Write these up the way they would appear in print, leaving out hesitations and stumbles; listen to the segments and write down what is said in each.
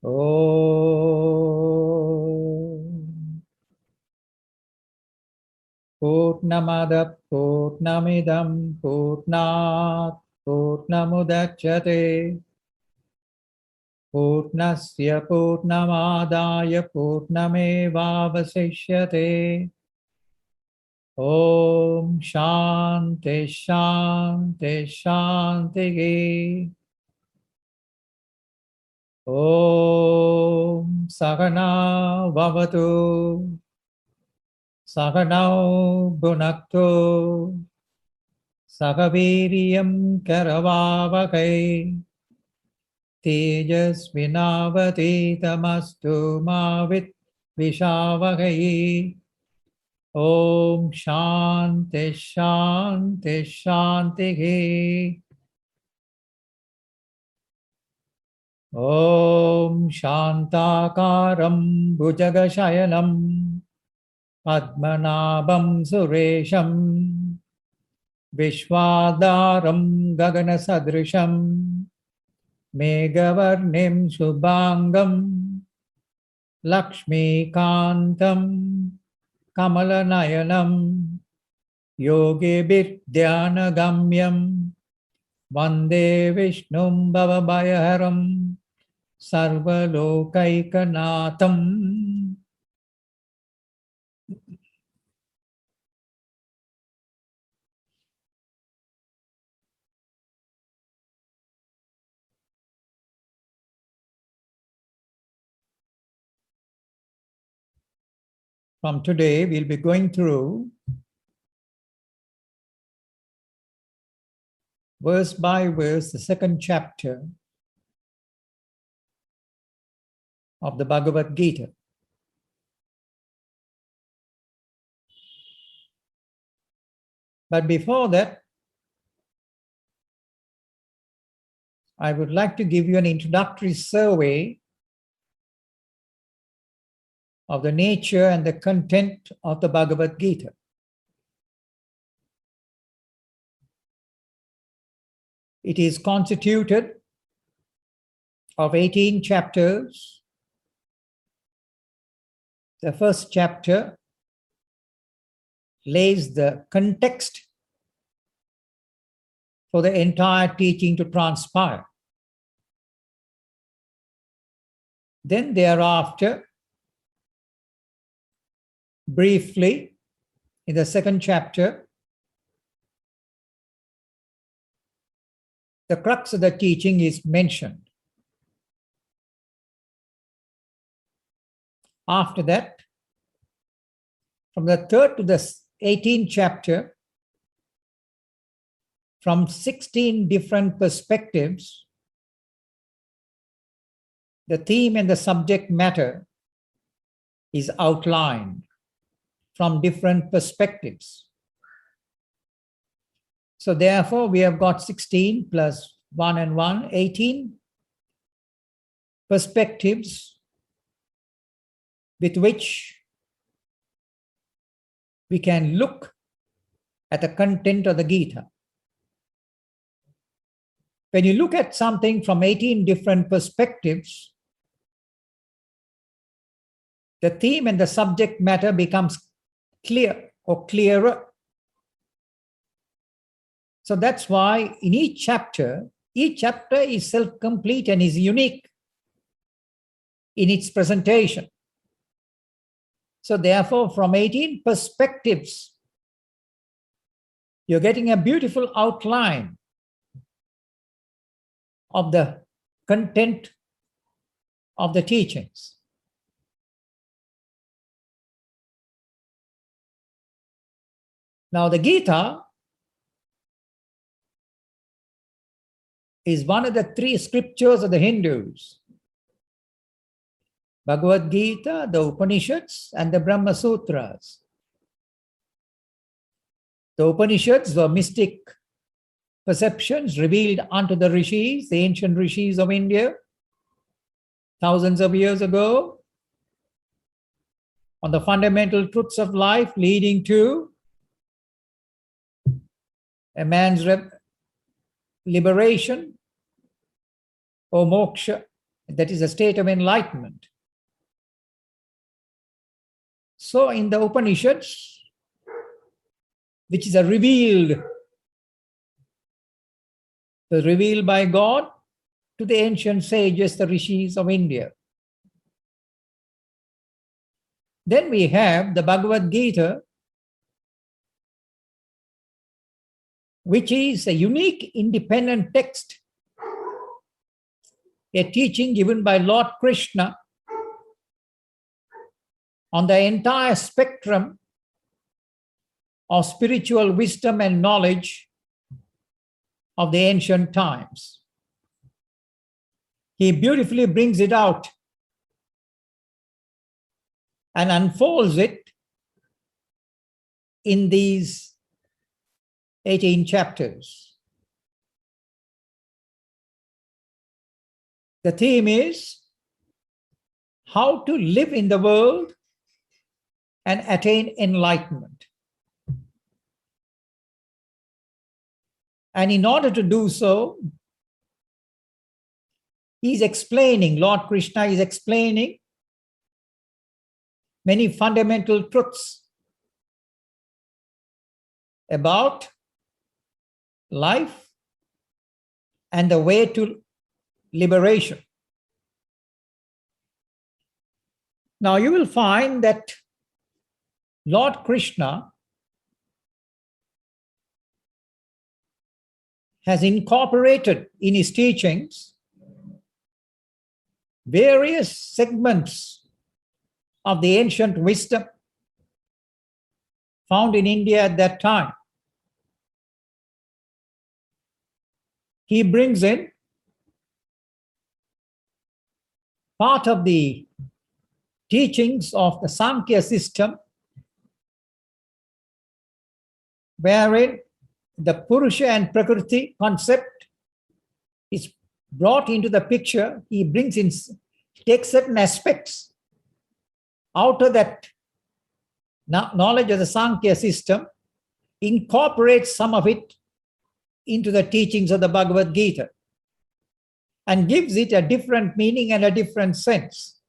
Om Purnamada Purnamidam Purnat Purnamudachyate Purnasya Purnamadaya Purnamevavasishyate. Om Shanti Shanti Shanti. Om Sahana Vavatu Sahanau Bhunaktu Sahaviriyam Karavavakai Tejasvinavaditamastu Mavit Vishavakai. Om Shanti Shanti Shanti. Om Shantakaram Bhujagashayanam Padmanabham Suresham Vishwadaram Gaganasadrisham Meghavarnim Shubhangam Lakshmi Kantam Kamalanayanam Yogi Vidyanagamyam Vande Vishnum Bhavabhayaharam Sarvalokaikanatham. From today, we'll be going through verse by verse the second chapter of the Bhagavad Gita. But before that, I would like to give you an introductory survey of the nature and the content of the Bhagavad Gita. It is constituted of 18 chapters. The first chapter lays the context for the entire teaching to transpire. Then thereafter, briefly, in the second chapter, the crux of the teaching is mentioned. After that, from the third to the 18th chapter, from 16 different perspectives, the theme and the subject matter is outlined from different perspectives. So therefore, we have got 16 plus 1 and 1, 18 perspectives with which we can look at the content of the Gita. When you look at something from 18 different perspectives, the theme and the subject matter becomes clear or clearer. So that's why in each chapter is self-complete and is unique in its presentation. So therefore, from 18 perspectives, you're getting a beautiful outline of the content of the teachings. Now, the Gita is one of the 3 scriptures of the Hindus: Bhagavad Gita, the Upanishads, and the Brahma Sutras. The Upanishads were mystic perceptions revealed unto the rishis, the ancient rishis of India, thousands of years ago, on the fundamental truths of life leading to a man's liberation or moksha That is a state of enlightenment. So in the Upanishads, which is revealed by God to the ancient sages, the rishis of India. Then we have the Bhagavad Gita, which is a unique independent text, a teaching given by Lord Krishna on the entire spectrum of spiritual wisdom and knowledge of the ancient times. He beautifully brings it out and unfolds it in these 18 chapters. The theme is how to live in the world and attain enlightenment. And in order to do so, Lord Krishna is explaining many fundamental truths about life and the way to liberation. Now you will find that Lord Krishna has incorporated in his teachings various segments of the ancient wisdom found in India at that time. He brings in part of the teachings of the Sankhya system, wherein the Purusha and Prakriti concept is brought into the picture. He takes certain aspects out of that knowledge of the Sankhya system, incorporates some of it into the teachings of the Bhagavad Gita, and gives it a different meaning and a different sense.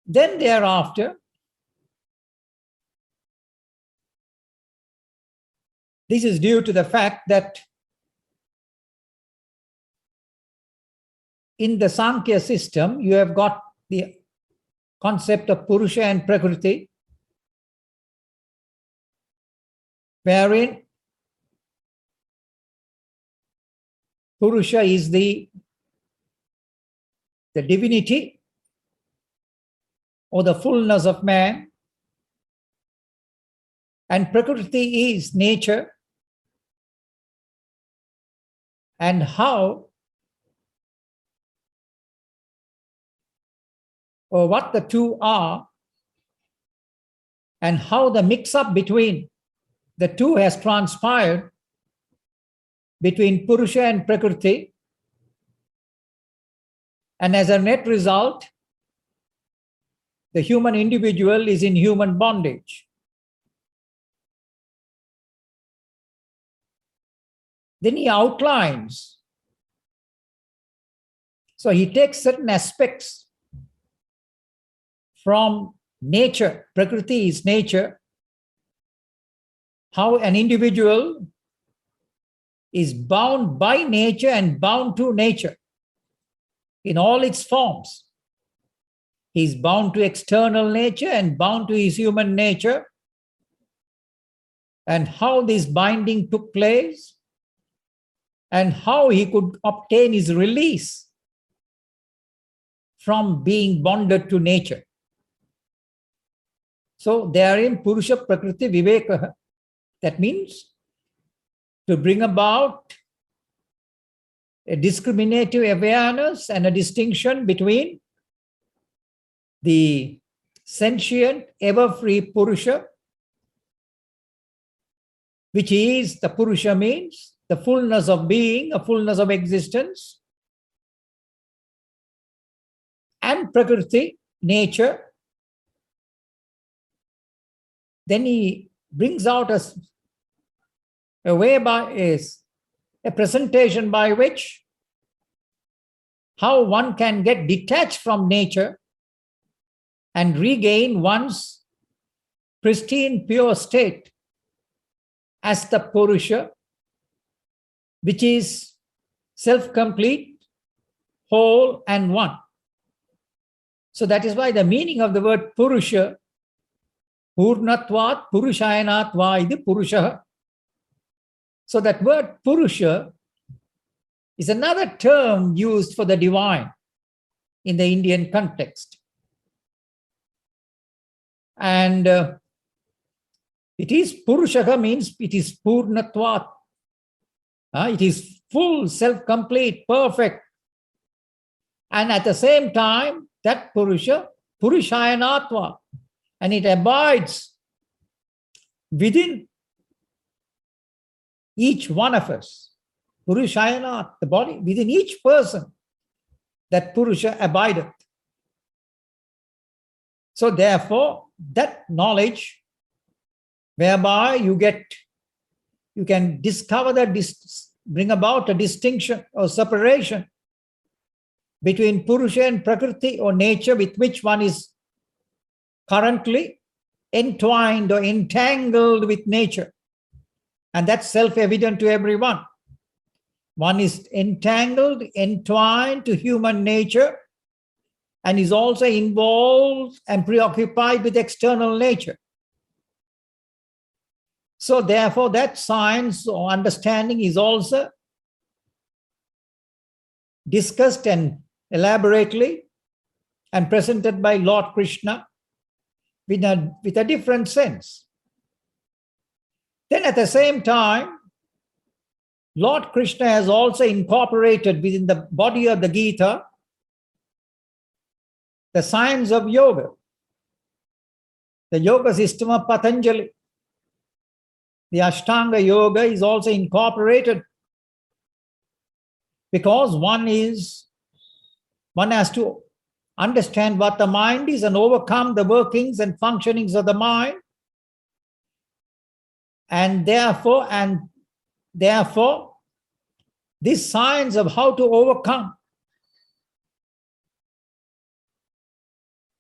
Then thereafter, this is due to the fact that in the Sankhya system, you have got the concept of Purusha and Prakriti, wherein Purusha is the divinity or the fullness of man, and Prakriti is nature, and how or what the two are, and how the mix-up between the two has transpired between Purusha and Prakriti, and as a net result, the human individual is in human bondage. Then he outlines. So he takes certain aspects from nature. Prakriti is nature. How an individual is bound by nature and bound to nature in all its forms. He is bound to external nature and bound to his human nature, and how this binding took place, and how he could obtain his release from being bonded to nature. So therein Purusha Prakriti Viveka, that means to bring about a discriminative awareness and a distinction between the sentient, ever-free Purusha, which is, the Purusha means the fullness of being, a fullness of existence, and Prakriti, nature. Then he brings out a presentation by which how one can get detached from nature and regain one's pristine, pure state as the Purusha, which is self-complete, whole and one. So that is why the meaning of the word Purusha, Purnatvat Purushayanatva iti Purusha. So that word Purusha is another term used for the divine in the Indian context. And it is Purushaha means it is Purnatvat. It is full, self-complete, perfect. And at the same time, that Purusha, Purushayanatva, and it abides within each one of us. Purushayanat, the body, within each person, that Purusha abideth. So therefore, that knowledge whereby you can discover bring about a distinction or separation between Purusha and Prakriti or nature with which one is currently entwined or entangled with nature. And that's self-evident to everyone. One is entangled, entwined to human nature and is also involved and preoccupied with external nature. So therefore, that science or understanding is also discussed and elaborately and presented by Lord Krishna with a different sense. Then at the same time, Lord Krishna has also incorporated within the body of the Gita the science of yoga, the yoga system of Patanjali. The Ashtanga Yoga is also incorporated because one has to understand what the mind is and overcome the workings and functionings of the mind. And therefore, this science of how to overcome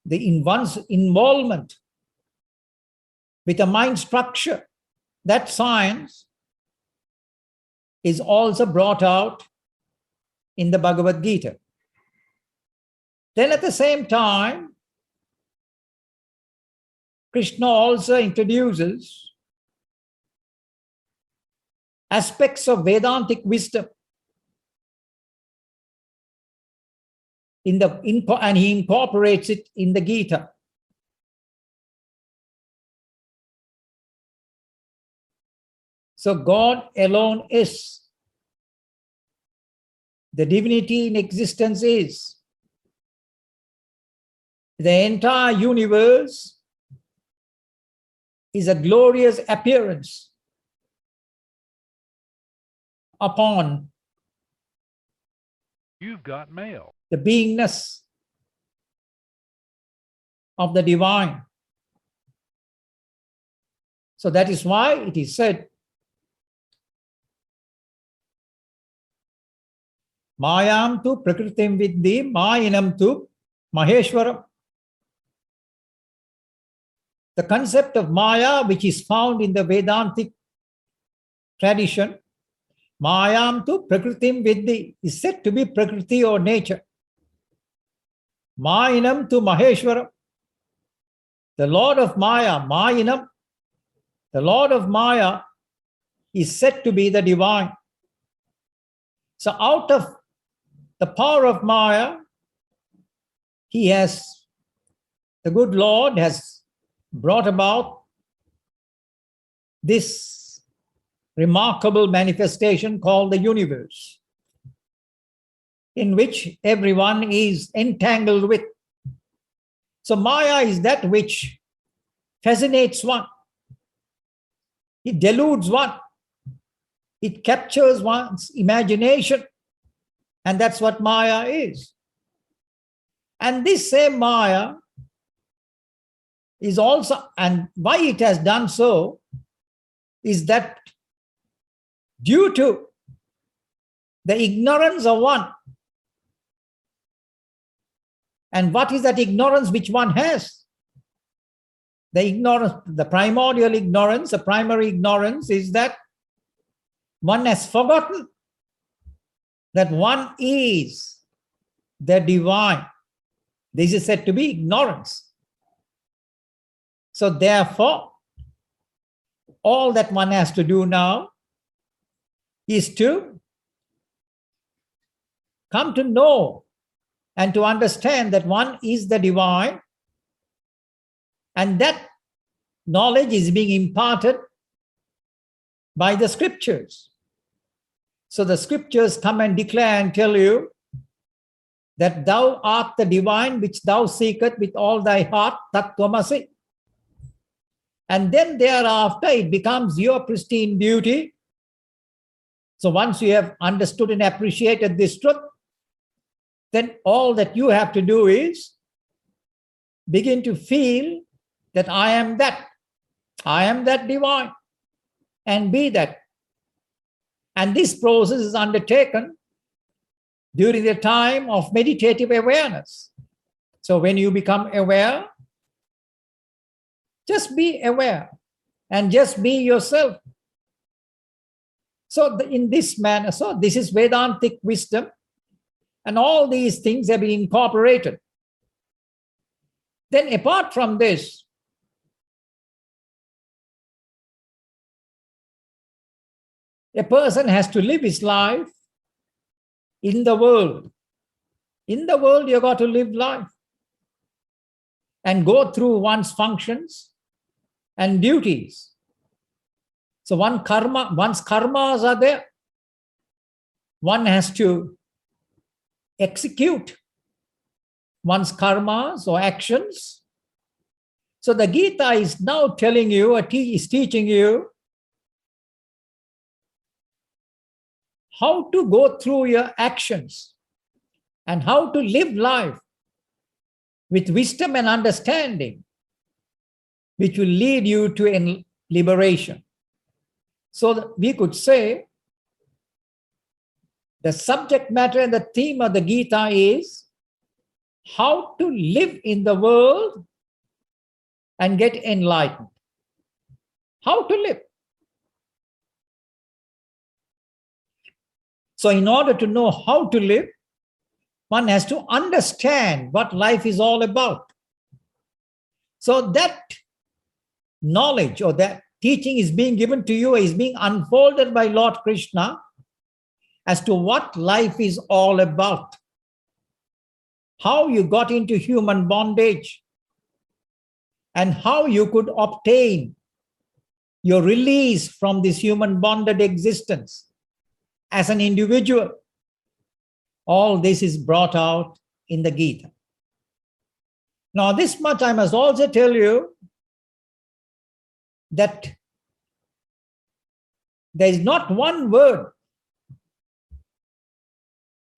one's involvement with a mind structure, that science is also brought out in the Bhagavad Gita. Then at the same time, Krishna also introduces aspects of Vedantic wisdom and he incorporates it in the Gita. So God alone is. The divinity in existence is. The entire universe is a glorious appearance upon You've got mail. The beingness of the divine. So that is why it is said, Mayam tu prakritim viddhi, mayinam tu maheshwaram. The concept of Maya, which is found in the Vedantic tradition, Mayam tu prakritim viddhi, is said to be Prakriti or nature. Mayinam tu maheshwaram. The Lord of Maya, Mayinam, the Lord of Maya is said to be the divine. So out of the power of Maya, the good Lord has brought about this remarkable manifestation called the universe, in which everyone is entangled with. So Maya is that which fascinates one. It deludes one. It captures one's imagination. And that's what Maya is. And this same Maya is also, and why it has done so, is that due to the ignorance of one, And what is that ignorance which one has? The ignorance, the primordial ignorance, the primary ignorance is that one has forgotten that one is the divine. This is said to be ignorance. So therefore, all that one has to do now is to come to know and to understand that one is the divine, and that knowledge is being imparted by the scriptures. So the scriptures come and declare and tell you that thou art the divine which thou seekest with all thy heart, tat tvamasi. And then thereafter it becomes your pristine beauty. So once you have understood and appreciated this truth, then all that you have to do is begin to feel that I am that divine, and be that. And this process is undertaken during the time of meditative awareness. So when you become aware, just be aware and just be yourself. So in this manner, so this is Vedantic wisdom, and all these things have been incorporated. Then apart from this, a person has to live his life in the world. In the world, you got to live life and go through one's functions and duties. So one's karmas are there. One has to execute one's karmas or actions. So the Gita is now telling you, is teaching you how to go through your actions and how to live life with wisdom and understanding, which will lead you to liberation. So we could say the subject matter and the theme of the Gita is how to live in the world and get enlightened. How to live. So in order to know how to live, one has to understand what life is all about. So that knowledge or that teaching is being given to you, is being unfolded by Lord Krishna as to what life is all about. How you got into human bondage and how you could obtain your release from this human bonded existence as an individual. All this is brought out in the Gita. Now, this much I must also tell you, that there is not one word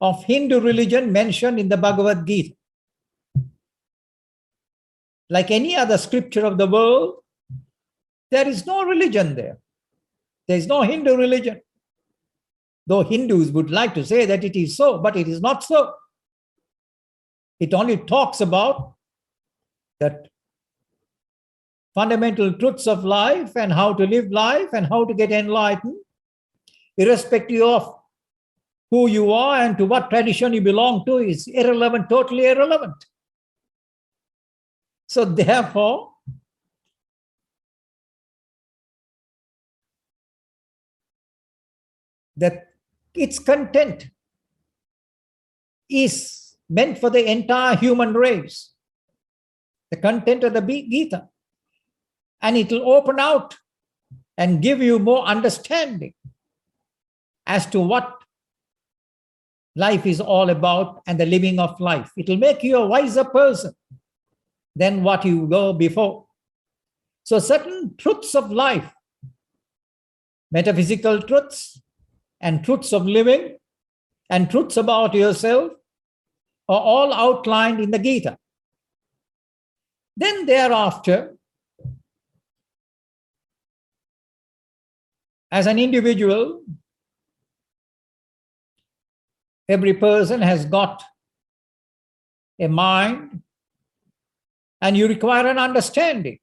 of Hindu religion mentioned in the Bhagavad Gita. Like any other scripture of the world, there is no religion there. There is no Hindu religion. Though Hindus would like to say that it is so, but it is not so. It only talks about that fundamental truths of life and how to live life and how to get enlightened, irrespective of who you are and to what tradition you belong to, is irrelevant, totally irrelevant. So therefore, that its content is meant for the entire human race, the content of the Gita. And it will open out and give you more understanding as to what life is all about and the living of life. It will make you a wiser person than what you were before. So certain truths of life, metaphysical truths and truths of living and truths about yourself are all outlined in the Gita. Then thereafter, as an individual, every person has got a mind, and you require an understanding.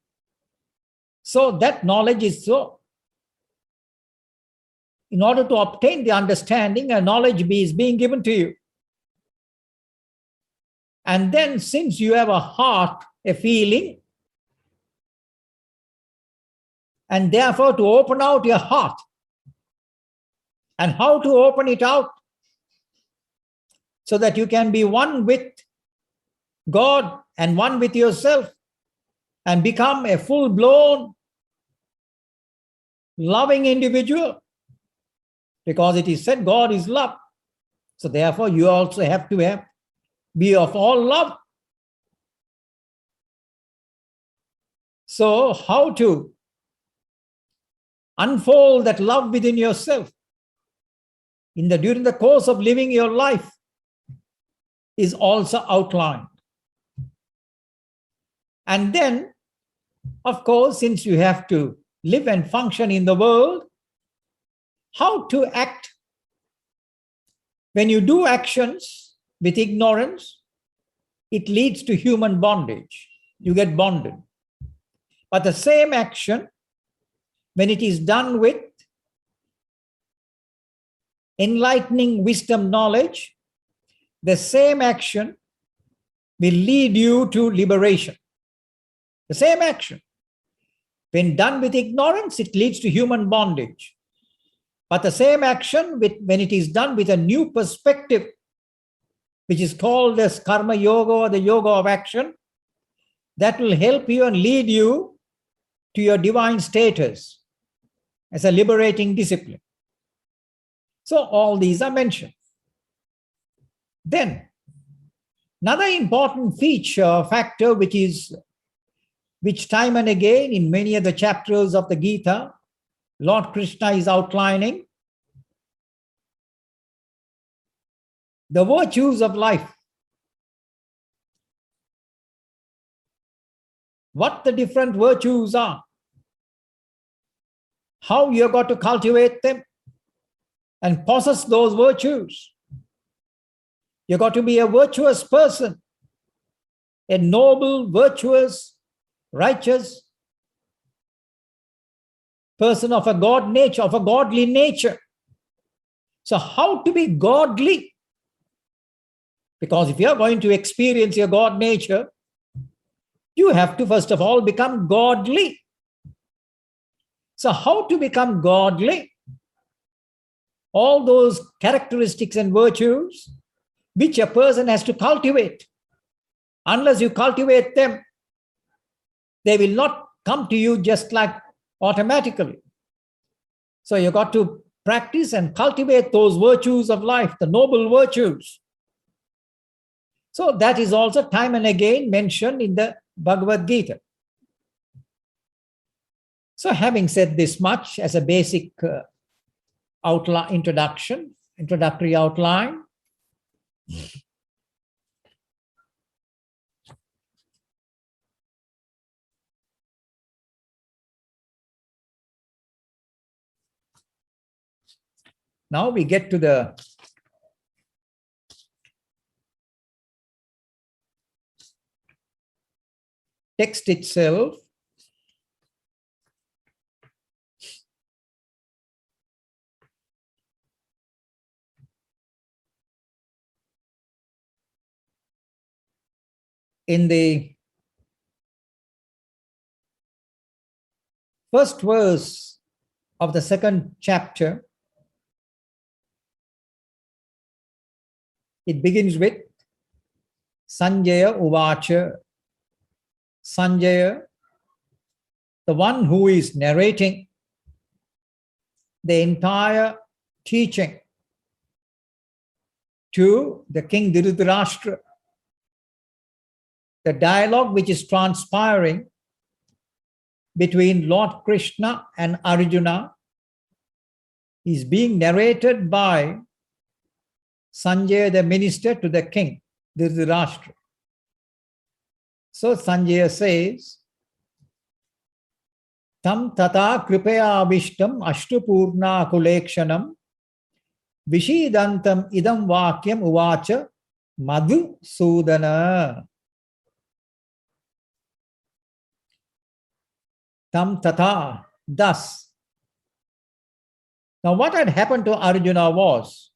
So that knowledge is so. In order to obtain the understanding, a knowledge is being given to you. And then since you have a heart, a feeling, and therefore to open out your heart. And how to open it out? So that you can be one with God and one with yourself and become a full-blown loving individual. Because it is said God is love. So therefore you also have to be of all love. So how to unfold that love within yourself during the course of living your life is also outlined. And then, of course, since you have to live and function in the world, how to act. When you do actions with ignorance, it leads to human bondage. You get bonded. But the same action, when it is done with enlightening wisdom knowledge, the same action will lead you to liberation. The same action. When done with ignorance, it leads to human bondage. But the same action, when it is done with a new perspective, which is called as karma yoga or the yoga of action, that will help you and lead you to your divine status as a liberating discipline. So all these are mentioned. Then, another important feature, factor, which time and again in many of the chapters of the Gita, Lord Krishna is outlining the virtues of life. What the different virtues are, how you've got to cultivate them and possess those virtues. You've got to be a virtuous person, a noble, virtuous, righteous person of a God nature, of a godly nature. So how to be godly? Because if you're going to experience your God nature, you have to first of all become godly. So how to become godly? All those characteristics and virtues which a person has to cultivate. Unless you cultivate them, they will not come to you just like automatically. So you got to practice and cultivate those virtues of life, the noble virtues. So that is also time and again mentioned in the Bhagavad Gita. So having said this much as a basic introductory outline, now we get to the text itself. In the first verse of the second chapter, it begins with Sanjaya Uvacha. Sanjaya, the one who is narrating the entire teaching to the king Dhritarashtra, the dialogue which is transpiring between Lord Krishna and Arjuna is being narrated by Sanjaya, the minister, to the king Dhritarashtra. So Sanjaya says, Tam tata kripaya vishtam ashtupurna kulekshanam vishidantam idam vakyam uvacha Madhusudana tam tata. Thus. Now, what had happened to Arjuna was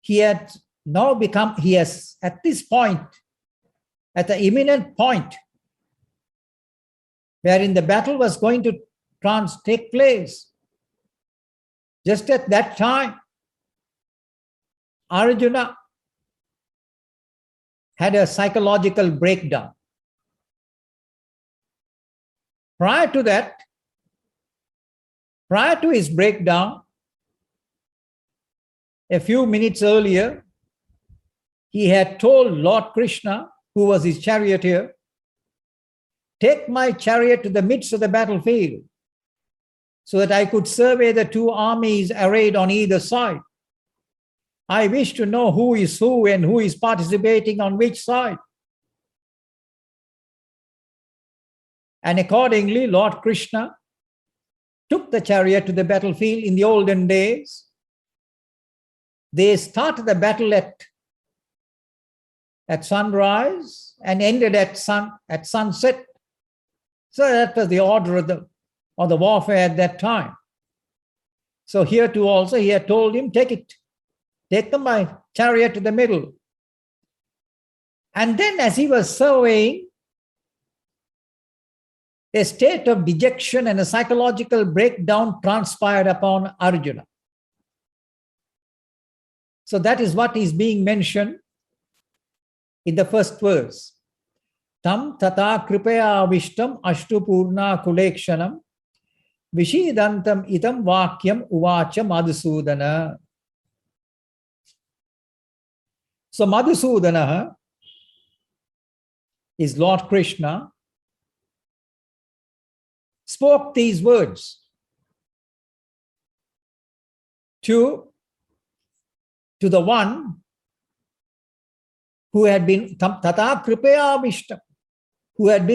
he has at this point, at the imminent point, wherein the battle was going to take place. Just at that time, Arjuna had a psychological breakdown. Prior to that, prior to his breakdown, a few minutes earlier, he had told Lord Krishna, who was his charioteer, take my chariot to the midst of the battlefield so that I could survey the two armies arrayed on either side. I wish to know who is who and who is participating on which side. And accordingly, Lord Krishna took the chariot to the battlefield. In the olden days, they started the battle at sunrise and ended at sunset. So that was the order of the warfare at that time. So here too also he had told him, take my chariot to the middle. And then as he was surveying, a state of dejection and a psychological breakdown transpired upon Arjuna. So that is what is being mentioned in the first verse. Tam tata kripaya vishtam ashtu purna kulekshanam vishidantam itam vakyam uvacha Madhusudana. So Madhusudana is Lord Krishna, spoke these words to the one who had been tata kripaya vishtam, who had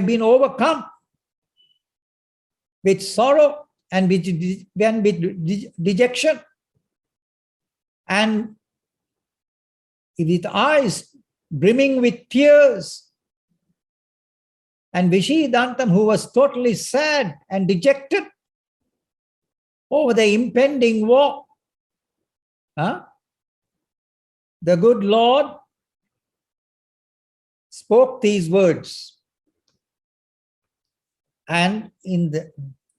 been overcome with sorrow and with dejection, and with eyes brimming with tears, and Vishidantam, who was totally sad and dejected over the impending war. The good Lord spoke these words. And in the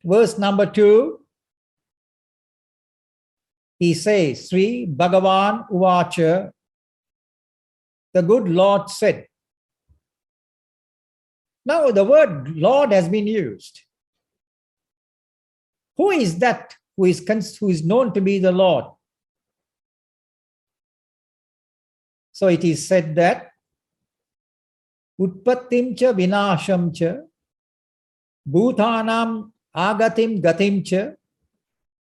verse number 2, he says, Sri Bhagavan Uvacha, the good Lord said. Now the word Lord has been used. Who is that who is known to be the Lord? So it is said that Utpattim cha vinasham cha bhutanam agatim gatim cha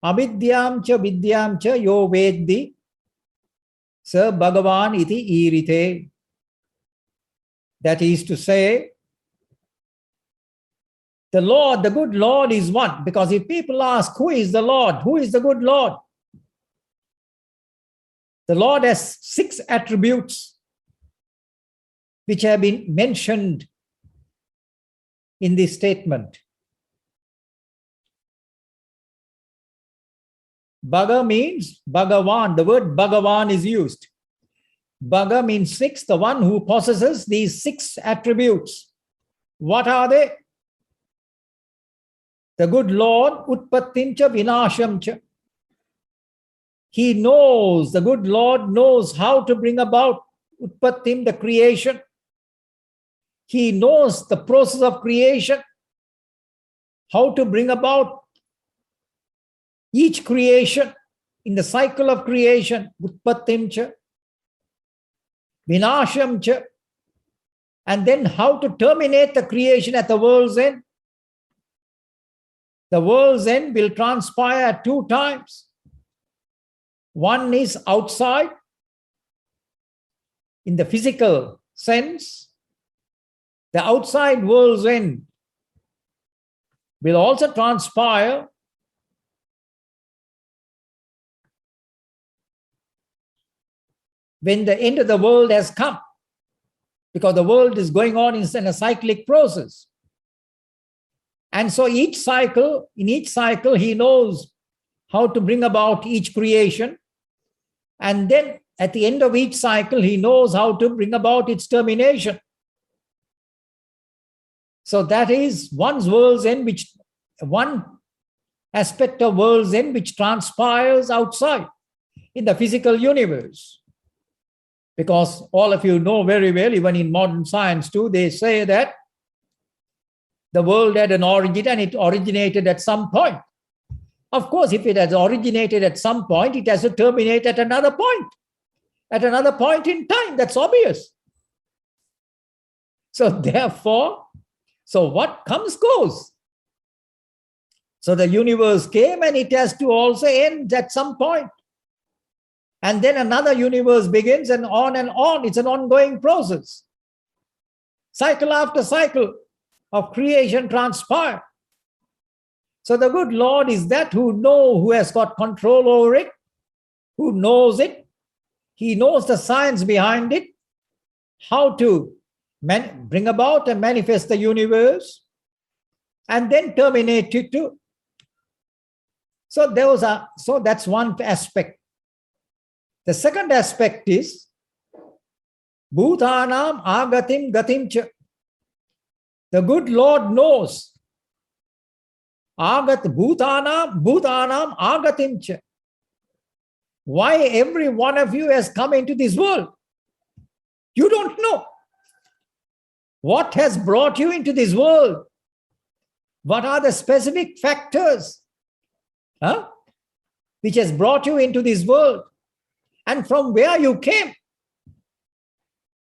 avidyam cha vidyam cha yo veddi sa Bhagavan iti irite. That is to say, the Lord, the good Lord is one. Because if people ask, who is the Lord? Who is the good Lord? The Lord has 6 attributes which have been mentioned in this statement. Bhaga means Bhagavan. The word Bhagavan is used. Bhaga means 6, the one who possesses these 6 attributes. What are they? The good Lord, Utpattim cha vinasham cha. He knows, the good Lord knows how to bring about Utpattim, the creation. He knows the process of creation, how to bring about each creation in the cycle of creation, Utpattim cha, Vinasham cha, and then how to terminate the creation at the world's end. The world's end will transpire at 2 times. One is outside, in the physical sense. The outside world's end will also transpire when the end of the world has come, because the world is going on in a cyclic process. And so in each cycle, he knows how to bring about each creation. And then at the end of each cycle, he knows how to bring about its termination. So that is one aspect of world's end which transpires outside in the physical universe. Because all of you know very well, even in modern science too, they say that the world had an origin and it originated at some point. Of course, if it has originated at some point, it has to terminate at another point in time. That's obvious. So therefore, what comes goes. So the universe came and it has to also end at some point. And then another universe begins and on and on. It's an ongoing process. Cycle after cycle of creation transpire. So the good Lord is that who has got control over it, who knows it. He knows the science behind it, how to bring about and manifest the universe, and then terminate it too. So that's one aspect. The second aspect is Bhutanam agatim gatimcha. The good Lord knows Bhutanam agatimcha. Why every one of you has come into this world. You don't know. What has brought you into this world? What are the specific factors which has brought you into this world? And from where you came.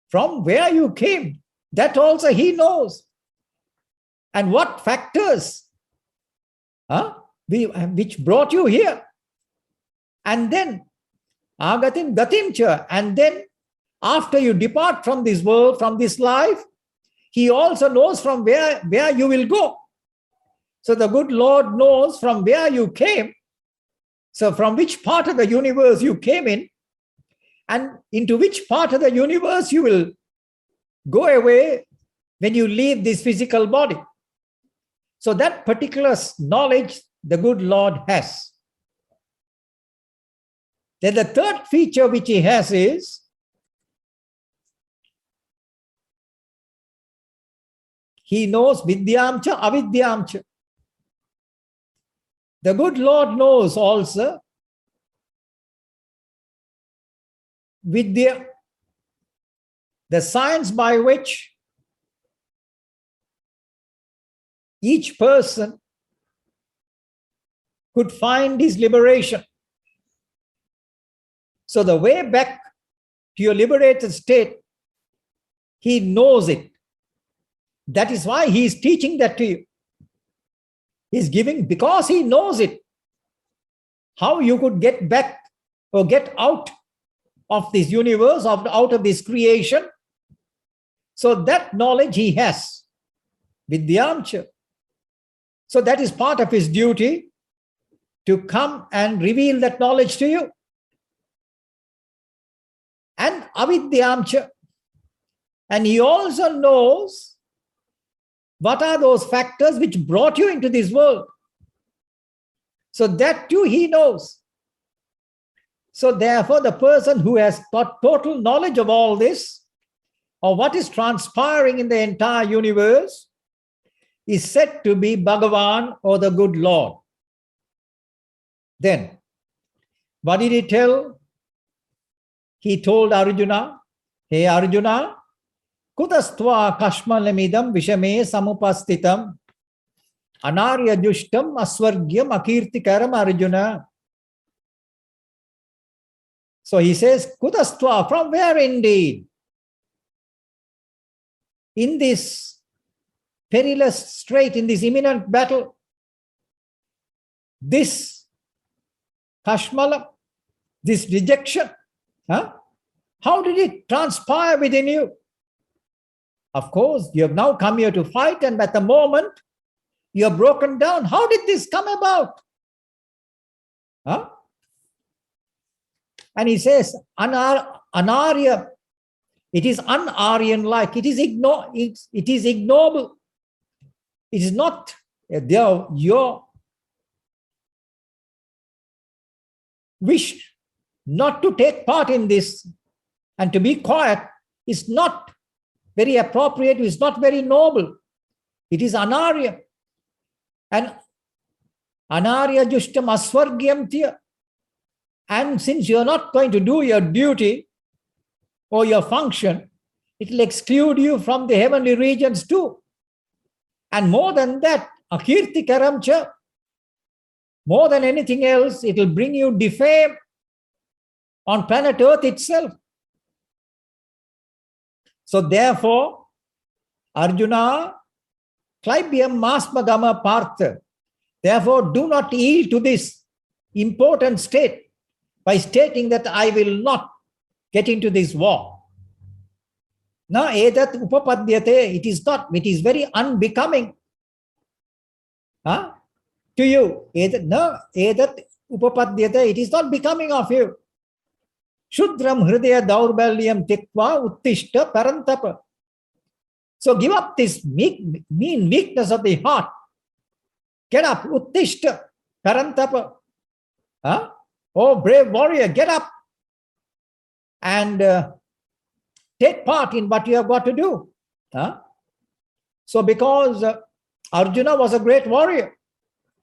From where you came. That also he knows. And what factors which brought you here. And then agatim gatimcha. And then after you depart from this world, from this life, he also knows from where you will go. So the good Lord knows from where you came. So from which part of the universe you came in, and into which part of the universe you will go away when you leave this physical body. So that particular knowledge the good Lord has. Then the third feature which he has is he knows vidyamcha avidyamcha. The good Lord knows also vidya, the science by which each person could find his liberation. So the way back to your liberated state, he knows it. That is why he is teaching that to you. He's giving, because he knows it, how you could get back or get out of this universe, out of this creation. So that knowledge he has. Vidyamcha. So that is part of his duty, to come and reveal that knowledge to you. And avidyamcha. And he also knows what are those factors which brought you into this world. So that too he knows. So therefore the person who has got total knowledge of all this, or what is transpiring in the entire universe, is said to be Bhagavan, or the good Lord. Then, what did he tell? He told Arjuna, hey Arjuna, kutastva kashmalamidam vishame samupastitam anarya jushtam aswargyam akirtikaram Arjuna. So he says, kutastva, from where indeed? In this perilous strait, in this imminent battle, this kashmala, this rejection, how did it transpire within you? Of course, you have now come here to fight, and at the moment, you are broken down. How did this come about? And he says, Anarya, it is un-Aryan-like, it is ignoble. It is not your wish not to take part in this and to be quiet is not very appropriate, it's not very noble. It is Anarya. And Anarya Jushtam Aswargyam Tiya. And since you're not going to do your duty or your function, it will exclude you from the heavenly regions too. And more than that, Akirti Karamcha, more than anything else, it will bring you defame on planet Earth itself. So therefore, Arjuna, Klaibyam Masmagama Partha, therefore do not yield to this important state by stating that I will not get into this war. Na edat upapadyate, it is not, it is very unbecoming to you. Na edat upapadyate, it is not becoming of you. Shudram hridaya daurbalyam tikva uttishta parantapa. So give up this mean weakness of the heart. Get up, uttishta parantapa. Oh, brave warrior, get up and take part in what you have got to do. So because Arjuna was a great warrior,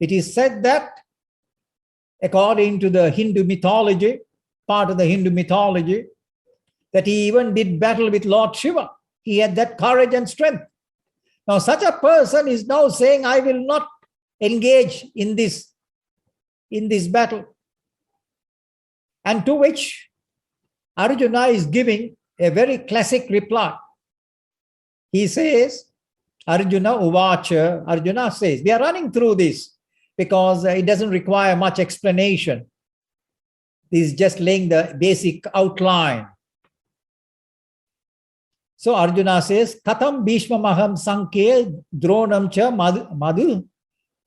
it is said that according to the Hindu mythology, part of the Hindu mythology, that he even did battle with Lord Shiva. He had that courage and strength. Now such a person is now saying, I will not engage in this battle. And to which Arjuna is giving a very classic reply. He says, Arjuna Uvacha, Arjuna says, we are running through this because it doesn't require much explanation. This is just laying the basic outline. So Arjuna says, Katam Bhishma Maham Sankhe Dronam Cha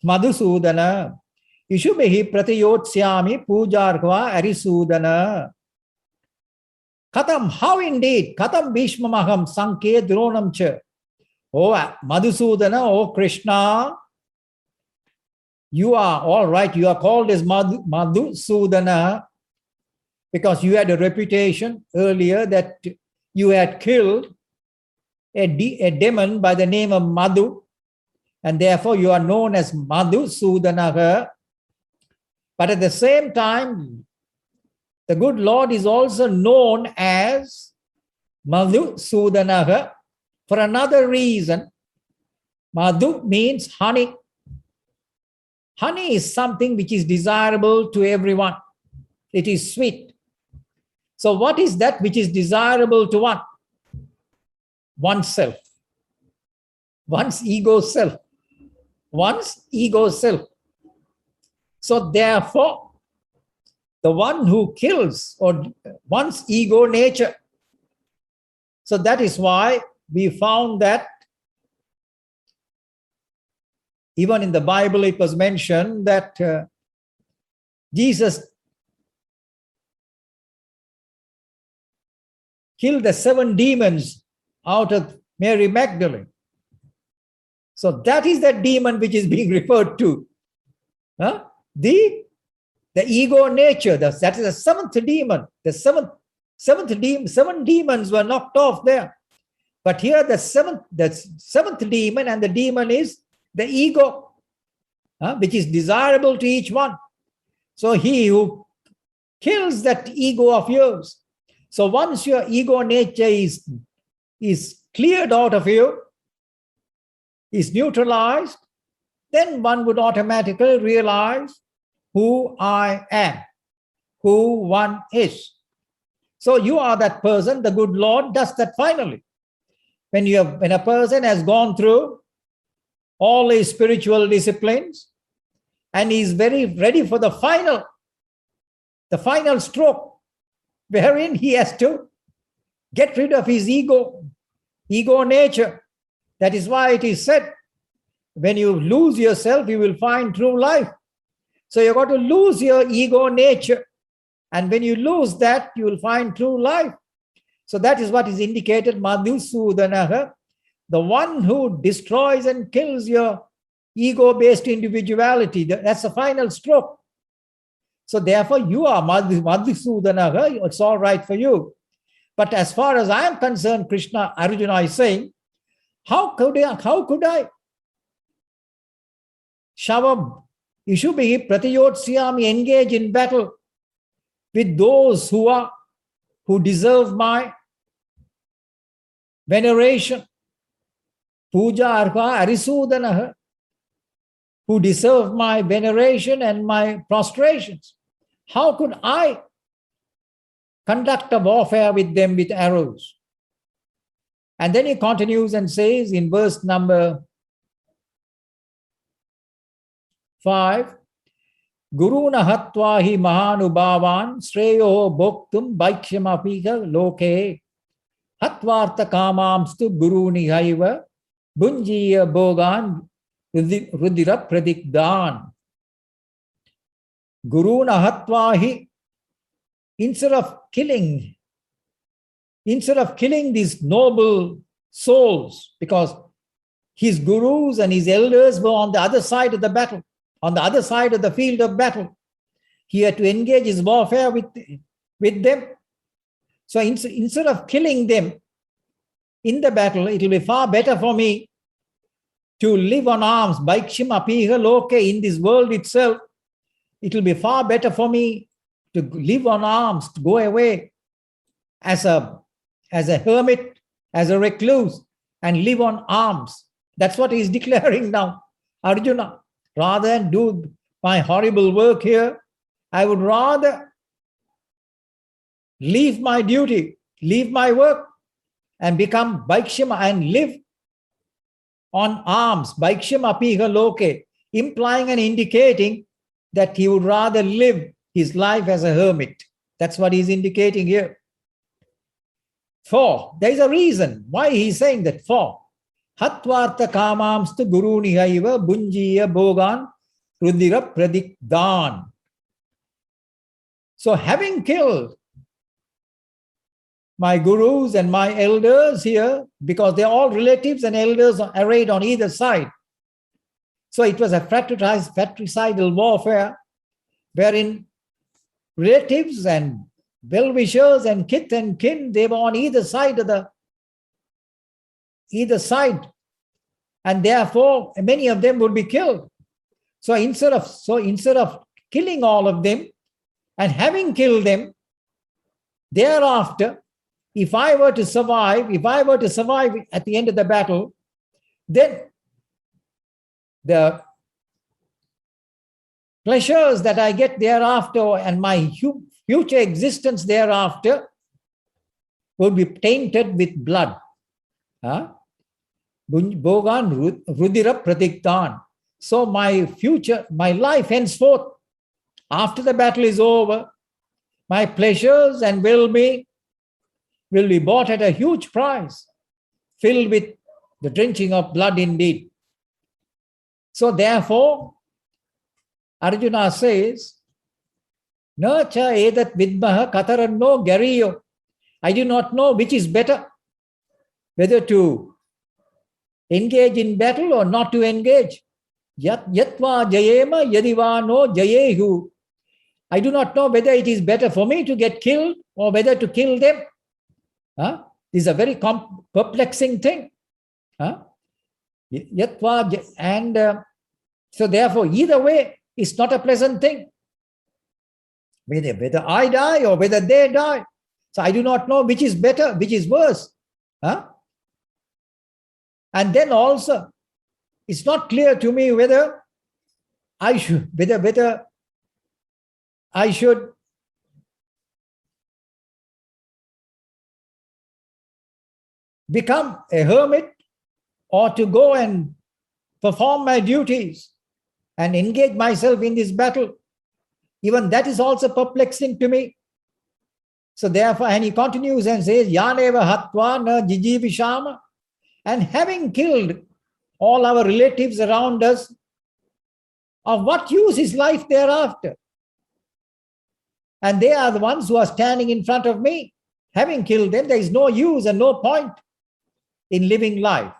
Madhusudana Ishubehi Pratiyotshyami Pujarkva Arisudana. Katam, how indeed? Katam Bhishma Maham Sankhe Dronam Cha. Oh Madhusudana, oh Krishna, you are all right, you are called as Madhusudana because you had a reputation earlier that you had killed a demon by the name of Madhu, and therefore you are known as Madhusudana. But at the same time, the good Lord is also known as Madhusudana for another reason. Madhu means honey. Honey is something which is desirable to everyone. It is sweet. So what is that which is desirable to one? Oneself. One's ego self. One's ego self. So therefore, the one who kills or one's ego nature. So that is why we found that even in the Bible it was mentioned that Jesus killed the 7 demons out of Mary Magdalene. So that is the demon which is being referred to. The ego nature, that is the 7th demon. The seven demons were knocked off there. But here the seventh demon, and the demon is the ego, which is desirable to each one. So he who kills that ego of yours. So once your ego nature is cleared out of you, is neutralized, then one would automatically realize who I am, who one is. So you are that person. The good Lord does that finally. When a person has gone through all his spiritual disciplines and he is very ready for the final stroke, wherein he has to get rid of his ego nature. That is why it is said, when you lose yourself, you will find true life. So you've got to lose your ego nature. And when you lose that, you will find true life. So that is what is indicated, Madhusudanaha, the one who destroys and kills your ego-based individuality. That's the final stroke. So therefore, you are Madhusudanaha, it's all right for you. But as far as I am concerned, Krishna, Arjuna is saying, how could I? Shavam, Ishubhi Pratiyotsyami, engage in battle with those who deserve my veneration. Puja Arha Arisudanaha, who deserve my veneration and my prostrations. How could I conduct a warfare with them with arrows? And then he continues and says in verse number 5, Guruna hatvahi mahanubhavan sreyo bhoktum bhaikshamapika loke hatvartha kamamstu guruni haiva bunjiya bhogan rudira pradigdan. Guruna hatvahi, instead of killing these noble souls, because his gurus and his elders were on the other side of the battle, on the other side of the field of battle. He had to engage his warfare with them. So instead of killing them in the battle, it will be far better for me to live on alms, Bhaikshim apiha loke, in this world itself. It will be far better for me to live on alms, to go away as a hermit, as a recluse, and live on alms. That's what he is declaring now, Arjuna. Rather than do my horrible work here, I would rather leave my duty, leave my work, and become Bhaikshima and live on alms, Bhaikshima apiha loke, implying and indicating that he would rather live his life as a hermit. That's what he's indicating here. For, there is a reason why he's saying that. For, hatvartha kamamstu guruni haiva bunjiya bhogan rudira pradigdan. So having killed my gurus and my elders here, because they're all relatives and elders arrayed on either side. So it was a fratricidal warfare wherein relatives and well-wishers and kith and kin, they were on either side, and therefore many of them would be killed. So instead of killing all of them and having killed them, thereafter, if I were to survive at the end of the battle, then the pleasures that I get thereafter and my future existence thereafter will be tainted with blood. Bhogan rudira pradigdan. So my future, my life henceforth, after the battle is over, my pleasures and well-being will be bought at a huge price, filled with the drenching of blood indeed. So therefore, Arjuna says, Nacha edat vidmaha kataranno gariyo. I do not know which is better, whether to engage in battle or not to engage. Yatva jayema yadiva no jayehu. I do not know whether it is better for me to get killed or whether to kill them. This is a very perplexing thing. And so therefore, either way, it's not a pleasant thing. Whether I die or whether they die. So I do not know which is better, which is worse. And then also, it's not clear to me whether I should become a hermit or to go and perform my duties and engage myself in this battle. Even that is also perplexing to me. So therefore, and he continues and says, Yaneva hatva na jijivishama. And having killed all our relatives around us, of what use is life thereafter? And they are the ones who are standing in front of me. Having killed them, there is no use and no point in living life.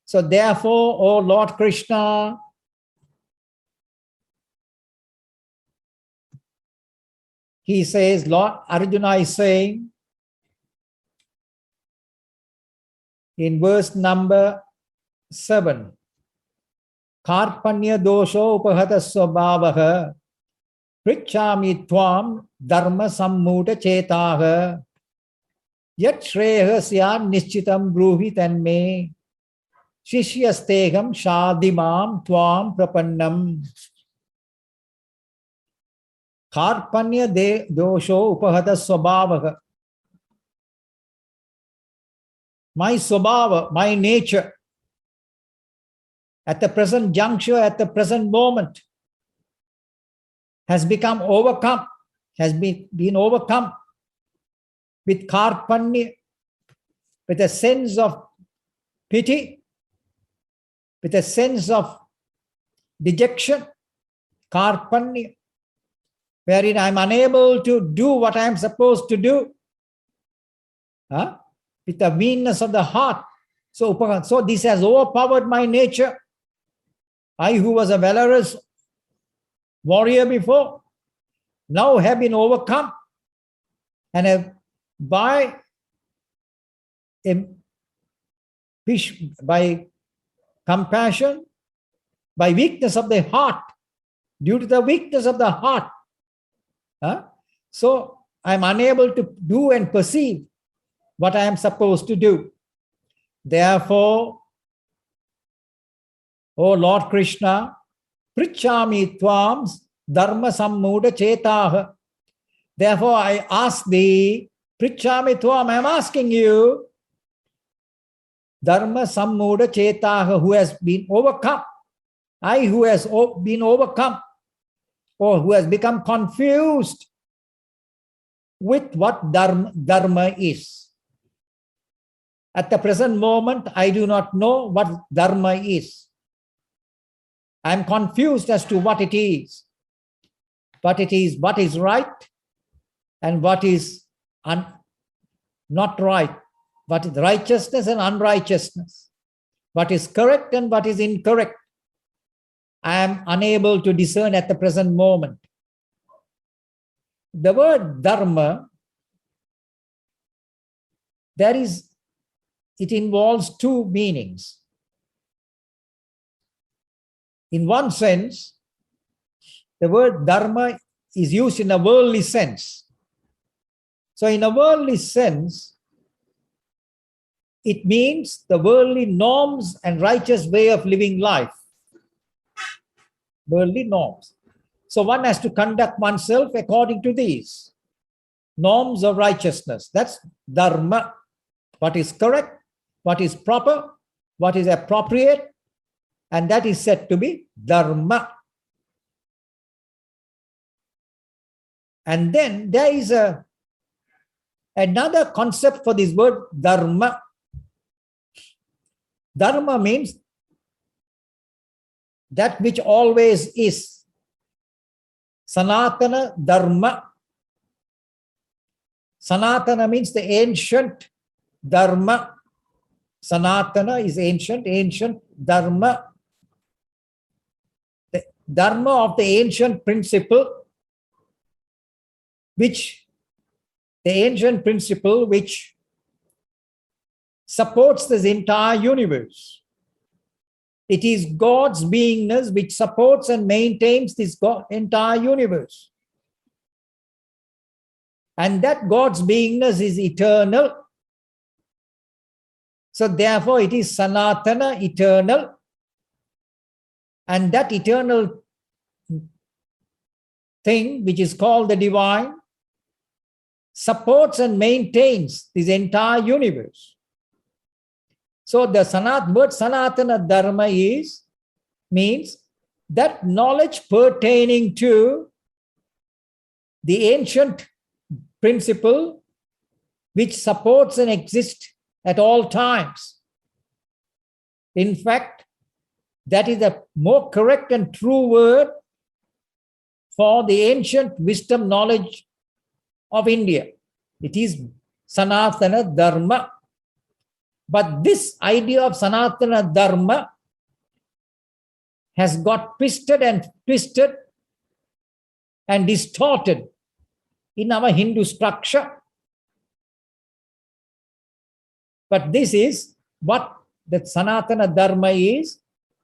So therefore, O Lord Krishna, he says, Lord Arjuna is saying in verse number 7, Karpanya dosho upahata swabhavaha prichami tvam dharma sammuta chetaha yat shreyasya nishchitam bruhi tanme shishyasteham shadimam tvam prapannam. Karpanya dosho upahata swabhavaha. My swabhava, my nature, at the present juncture, at the present moment, has become overcome, has been overcome with karpanya, with a sense of pity, with a sense of dejection, karpanya, wherein I am unable to do what I am supposed to do, with the meanness of the heart. So this has overpowered my nature. I, who was a valorous warrior before, now have been overcome and have by compassion, by weakness of the heart, due to the weakness of the heart. So I am unable to do and perceive what I am supposed to do. Therefore, O Lord Krishna, prichami tvam dharma sammuda chetaha. Therefore, I ask thee, prichami tvam, I am asking you, dharma sammuda chetaha, who has been overcome, I who has been overcome, or who has become confused with what dharma is. At the present moment, I do not know what dharma is. I am confused as to what it is. But it is what is right and what is not right. What is righteousness and unrighteousness. What is correct and what is incorrect. I am unable to discern at the present moment. The word dharma, it involves two meanings. In one sense, the word dharma is used in a worldly sense. So in a worldly sense, it means the worldly norms and righteous way of living life. Worldly norms. So one has to conduct oneself according to these norms of righteousness. That's dharma. What is correct, what is proper, what is appropriate, and that is said to be dharma. And then there is another concept for this word dharma. Dharma means that which always is. Sanatana dharma. Sanatana means the ancient dharma. Sanatana is ancient dharma. The dharma of the ancient principle, which supports this entire universe. It is God's beingness which supports and maintains this entire universe. And that God's beingness is eternal. So therefore it is Sanatana, eternal. And that eternal thing, which is called the divine, supports and maintains this entire universe. So the word Sanatana Dharma means that knowledge pertaining to the ancient principle which supports and exists at all times. In fact, that is a more correct and true word for the ancient wisdom knowledge of India. It is Sanatana Dharma. But this idea of Sanatana Dharma has got twisted and distorted in our Hindu structure. But this is what the Sanatana Dharma is,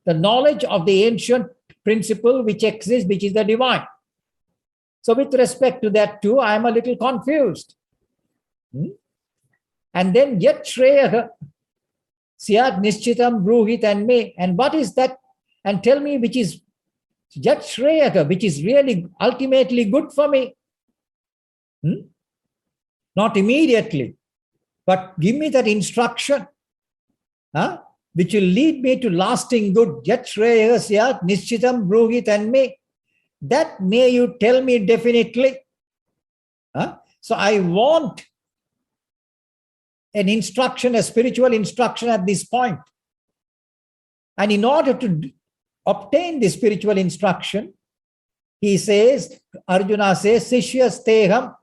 the knowledge of the ancient principle which exists, which is the divine. So with respect to that too, I am a little confused. And then yet Shreya Syat Nishchitam Bruhit and me. And what is that? And tell me which is Yat Shreya, which is really ultimately good for me. Not immediately, but give me that instruction, which will lead me to lasting good. Yat Shreya Syat Nishchitam Bruhit and me. That may you tell me definitely. So I want an instruction, a spiritual instruction at this point. And in order to obtain the spiritual instruction, he says, Arjuna says, Sishyas Teham,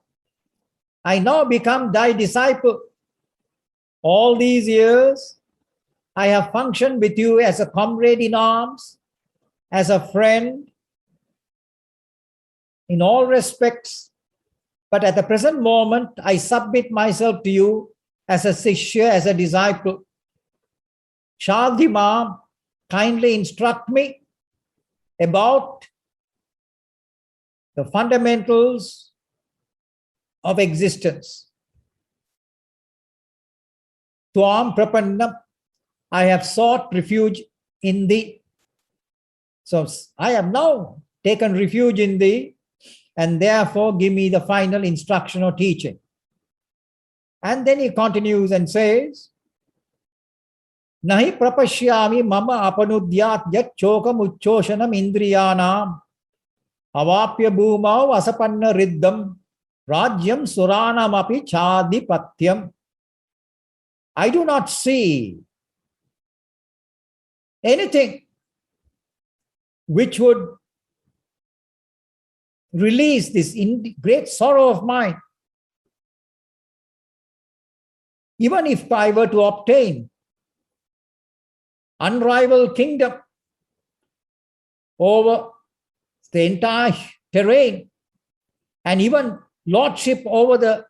I now become thy disciple. All these years, I have functioned with you as a comrade in arms, as a friend, in all respects. But at the present moment, I submit myself to you as a Sishya, as a disciple. Shadhimam, kindly instruct me about the fundamentals of existence. Tuam prapannam, I have sought refuge in thee. So I have now taken refuge in thee, and therefore give me the final instruction or teaching. And then he continues and says, Nahi prapashyami mama apanudyat yat chokam uchchoshanam indriyanam avapya bhumau asapanna riddham rajyam suranam api chadipatyam. I do not see anything which would release this great sorrow of mine. Even if I were to obtain unrivaled kingdom over the entire terrain and even lordship over the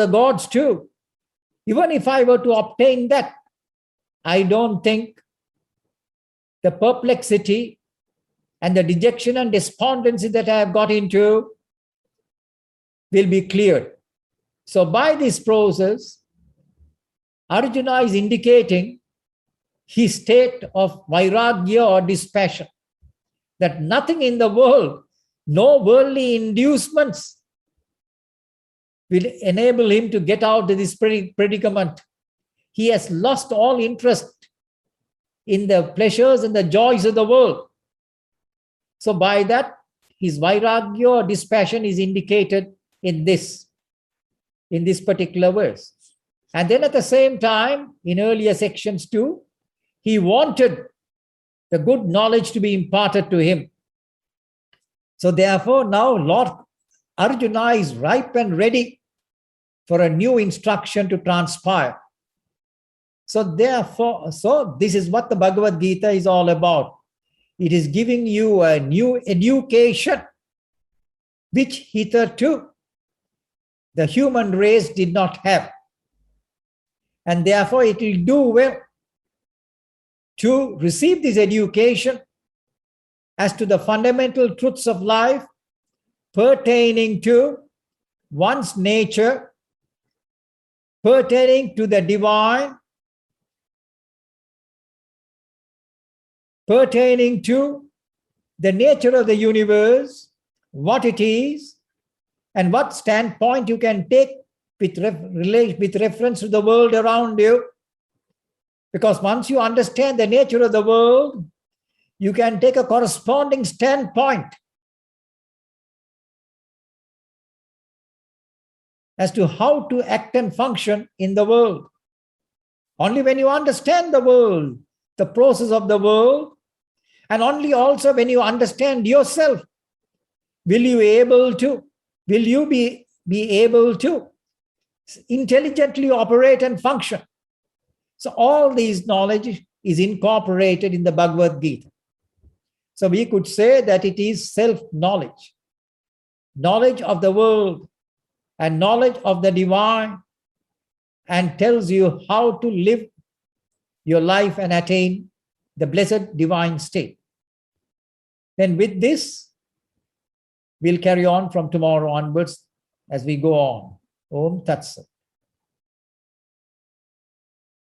gods too, even if I were to obtain that, I don't think the perplexity and the dejection and despondency that I have got into will be cleared. So by this process, Arjuna is indicating his state of vairagya or dispassion, that nothing in the world, no worldly inducements will enable him to get out of this predicament. He has lost all interest in the pleasures and the joys of the world. So by that, his vairagya or dispassion is indicated in this particular verse. And then at the same time, in earlier sections too, he wanted the good knowledge to be imparted to him. So therefore, now Lord Arjuna is ripe and ready for a new instruction to transpire. So therefore, this is what the Bhagavad Gita is all about. It is giving you a new education, which hitherto the human race did not have. And therefore, it will do well to receive this education as to the fundamental truths of life pertaining to one's nature, pertaining to the divine, pertaining to the nature of the universe, what it is, and what standpoint you can take with reference to the world around you. Because once you understand the nature of the world, you can take a corresponding standpoint as to how to act and function in the world. Only when you understand the world, the process of the world, And only also when you understand yourself, will you be able to intelligently operate and function. So all these knowledge is incorporated in the Bhagavad Gita. So we could say that it is self-knowledge, knowledge of the world and knowledge of the divine, and tells you how to live your life and attain the blessed divine state. Then with this, we'll carry on from tomorrow onwards as we go on. Om Tat Sat.